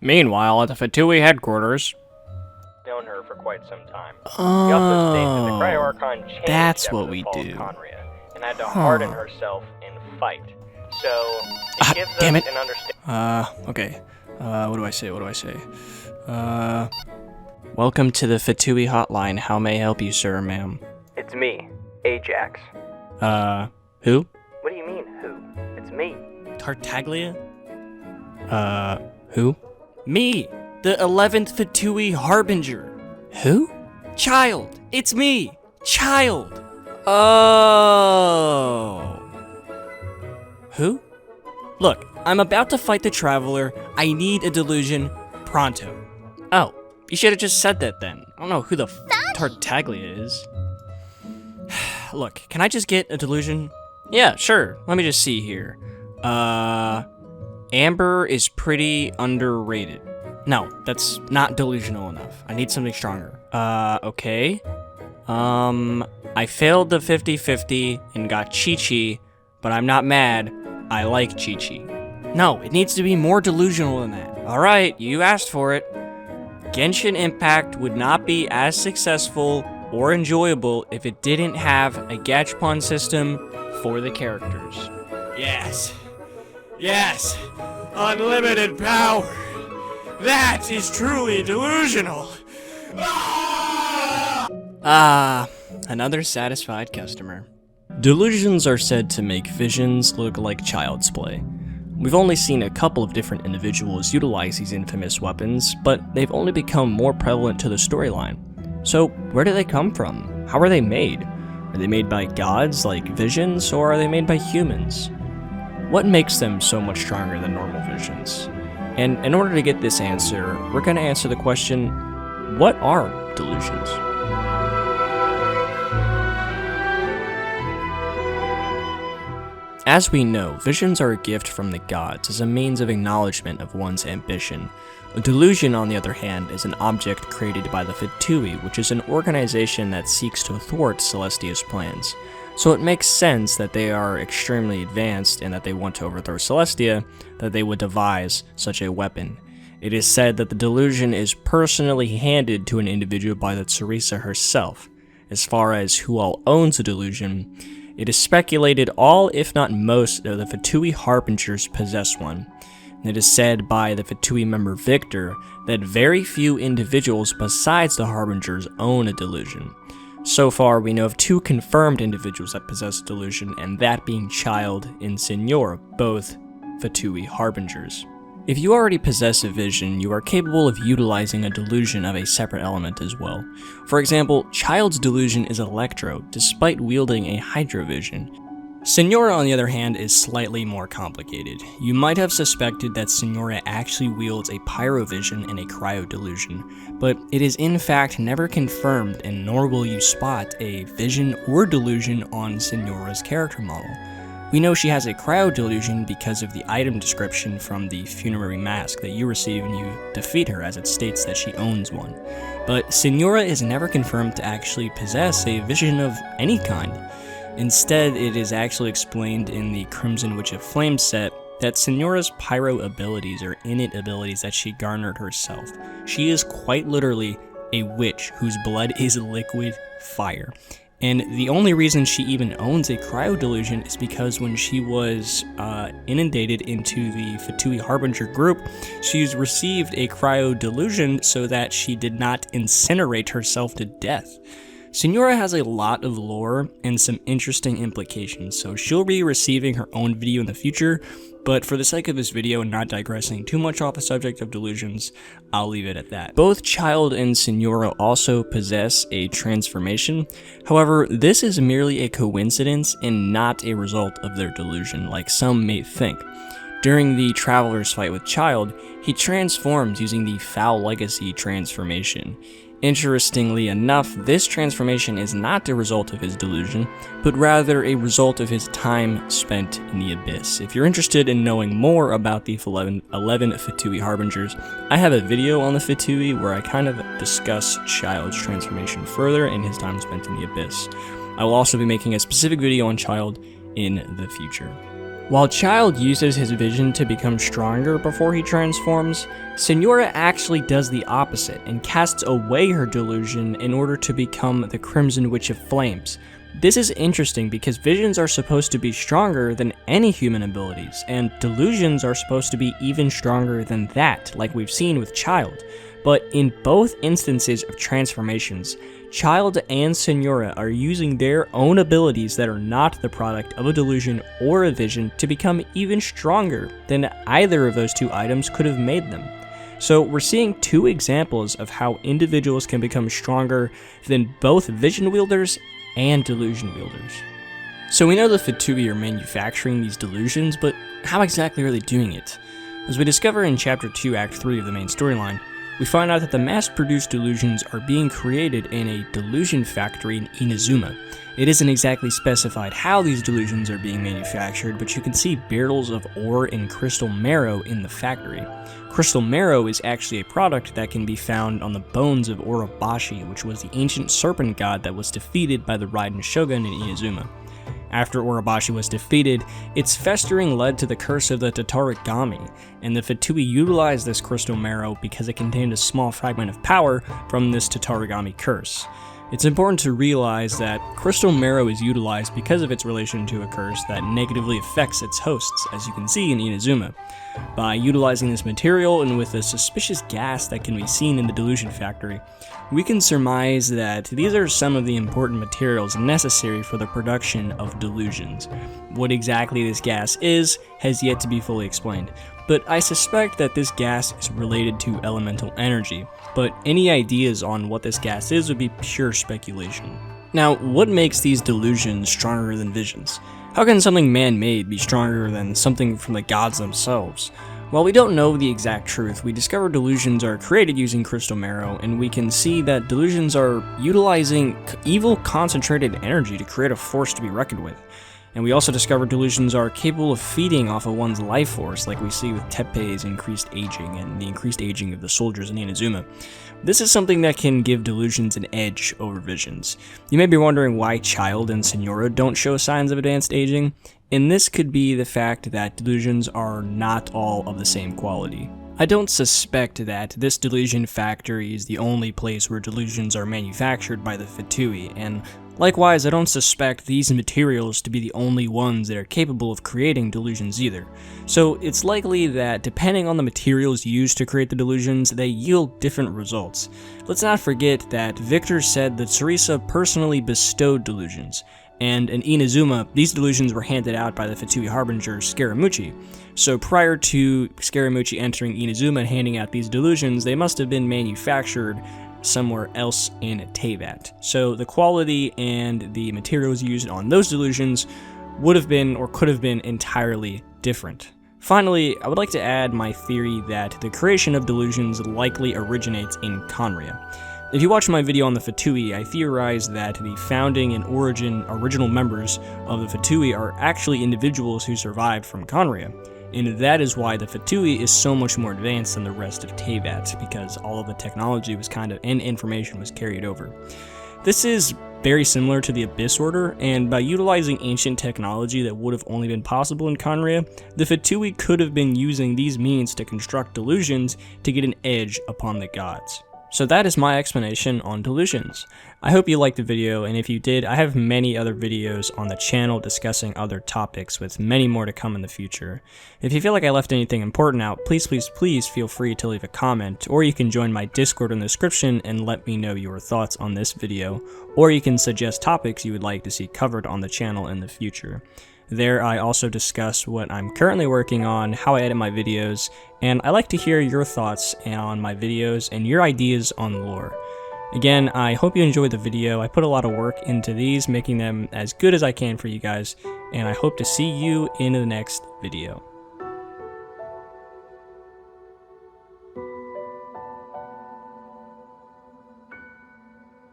Meanwhile, at the Fatui headquarters... Known her for quite some time. Oh, He also states that the Cryo-Archon changed that's after what the we fall do. of Conria, and had to harden herself in fight. So, it gives damn us it. an understanding. Okay. What do I say? Welcome to the Fatui hotline. How may I help you, sir or ma'am? It's me, Ajax. Who? What do you mean, who? It's me. Tartaglia? Who? Me! The 11th Fatui Harbinger! Who? Child! It's me! Child! Oh! Who? Look, I'm about to fight the Traveler. I need a delusion pronto. Oh, you should have just said that then. I don't know who the Tartaglia is. Look, can I just get a delusion? Yeah, sure. Let me just see here. Amber is pretty underrated. No, that's not delusional enough. I need something stronger. Okay. I failed the 50-50 and got Chi-Chi, but I'm not mad. I like Chi-Chi. No, it needs to be more delusional than that. Alright, you asked for it. Genshin Impact would not be as successful or enjoyable if it didn't have a gachapon system for the characters. Yes. Yes. Unlimited power. That is truly delusional. Another satisfied customer. Delusions are said to make visions look like child's play. We've only seen a couple of different individuals utilize these infamous weapons, but they've only become more prevalent to the storyline. So, where do they come from? How are they made? Are they made by gods like visions, or are they made by humans? What makes them so much stronger than normal visions? And in order to get this answer, we're going to answer the question, what are delusions? As we know, visions are a gift from the gods as a means of acknowledgement of one's ambition. A delusion, on the other hand, is an object created by the Fatui, which is an organization that seeks to thwart Celestia's plans. So it makes sense that they are extremely advanced and that they want to overthrow Celestia, that they would devise such a weapon. It is said that the delusion is personally handed to an individual by the Teresa herself. As far as who all owns a delusion, it is speculated all, if not most, of the Fatui Harbingers possess one. And it is said by the Fatui member Victor that very few individuals besides the Harbingers own a delusion. So far, we know of 2 confirmed individuals that possess a delusion, and that being Child and Senora, both Fatui Harbingers. If you already possess a vision, you are capable of utilizing a delusion of a separate element as well. For example, Child's delusion is Electro, despite wielding a Hydro vision. Senora, on the other hand, is slightly more complicated. You might have suspected that Senora actually wields a Pyro vision and a Cryo delusion, but it is in fact never confirmed, and nor will you spot a vision or delusion on Senora's character model. We know she has a Cryo delusion because of the item description from the funerary mask that you receive when you defeat her, as it states that she owns one. But Senora is never confirmed to actually possess a vision of any kind. Instead, it is actually explained in the Crimson Witch of Flame set that Senora's pyro abilities are innate abilities that she garnered herself. She is quite literally a witch whose blood is liquid fire. And the only reason she even owns a Cryo delusion is because when she was inundated into the Fatui Harbinger group, she's received a Cryo delusion so that she did not incinerate herself to death. Senora has a lot of lore and some interesting implications, so she'll be receiving her own video in the future, but for the sake of this video and not digressing too much off the subject of delusions, I'll leave it at that. Both Child and Senora also possess a transformation. However, this is merely a coincidence and not a result of their delusion, like some may think. During the Traveler's fight with Child, he transforms using the Foul Legacy transformation. Interestingly enough, this transformation is not a result of his delusion, but rather a result of his time spent in the Abyss. If you're interested in knowing more about the 11 Fatui Harbingers, I have a video on the Fatui where I kind of discuss Child's transformation further and his time spent in the Abyss. I will also be making a specific video on Child in the future. While Child uses his vision to become stronger before he transforms, Senora actually does the opposite and casts away her delusion in order to become the Crimson Witch of Flames. This is interesting because visions are supposed to be stronger than any human abilities, and delusions are supposed to be even stronger than that, like we've seen with Child. But in both instances of transformations, Child and Senora are using their own abilities that are not the product of a delusion or a vision to become even stronger than either of those two items could have made them. So we're seeing two examples of how individuals can become stronger than both vision wielders and delusion wielders. So we know the Fatui are manufacturing these delusions, but how exactly are they doing it? As we discover in Chapter 2, Act 3 of the main storyline, we find out that the mass-produced delusions are being created in a Delusion Factory in Inazuma. It isn't exactly specified how these delusions are being manufactured, but you can see barrels of ore and crystal marrow in the factory. Crystal marrow is actually a product that can be found on the bones of Orobashi, which was the ancient serpent god that was defeated by the Raiden Shogun in Inazuma. After Orobashi was defeated, its festering led to the curse of the Tatarigami, and the Fatui utilized this crystal marrow because it contained a small fragment of power from this Tatarigami curse. It's important to realize that crystal marrow is utilized because of its relation to a curse that negatively affects its hosts, as you can see in Inazuma. By utilizing this material and with a suspicious gas that can be seen in the Delusion Factory, we can surmise that these are some of the important materials necessary for the production of delusions. What exactly this gas is has yet to be fully explained, but I suspect that this gas is related to elemental energy, but any ideas on what this gas is would be pure speculation. Now, what makes these delusions stronger than visions? How can something man-made be stronger than something from the gods themselves? While we don't know the exact truth, we discover delusions are created using crystal marrow, and we can see that delusions are utilizing evil concentrated energy to create a force to be reckoned with. And we also discover delusions are capable of feeding off of one's life force, like we see with Teppei's increased aging and the increased aging of the soldiers in Inazuma. This is something that can give delusions an edge over visions. You may be wondering why Child and Senora don't show signs of advanced aging, and this could be the fact that delusions are not all of the same quality. I don't suspect that this Delusion Factory is the only place where delusions are manufactured by the Fatui, and likewise, I don't suspect these materials to be the only ones that are capable of creating delusions either. So it's likely that depending on the materials used to create the delusions, they yield different results. Let's not forget that Victor said that Teresa personally bestowed delusions, and in Inazuma, these delusions were handed out by the Fatui Harbinger Scaramucci. So prior to Scaramucci entering Inazuma and handing out these delusions, they must have been manufactured somewhere else in Teyvat. So the quality and the materials used on those delusions would have been or could have been entirely different. Finally, I would like to add my theory that the creation of delusions likely originates in Khaenri'ah. If you watch my video on the Fatui, I theorize that the founding and original members of the Fatui are actually individuals who survived from Khaenri'ah. And that is why the Fatui is so much more advanced than the rest of Teyvat, because all of the technology was and information was carried over. This is very similar to the Abyss Order, and by utilizing ancient technology that would have only been possible in Khaenri'ah, the Fatui could have been using these means to construct delusions to get an edge upon the gods. So that is my explanation on delusions. I hope you liked the video, and if you did, I have many other videos on the channel discussing other topics with many more to come in the future. If you feel like I left anything important out, please feel free to leave a comment, or you can join my Discord in the description and let me know your thoughts on this video, or you can suggest topics you would like to see covered on the channel in the future. There I also discuss what I'm currently working on, how I edit my videos, and I like to hear your thoughts on my videos and your ideas on lore. Again, I hope you enjoyed the video. I put a lot of work into these, making them as good as I can for you guys, and I hope to see you in the next video.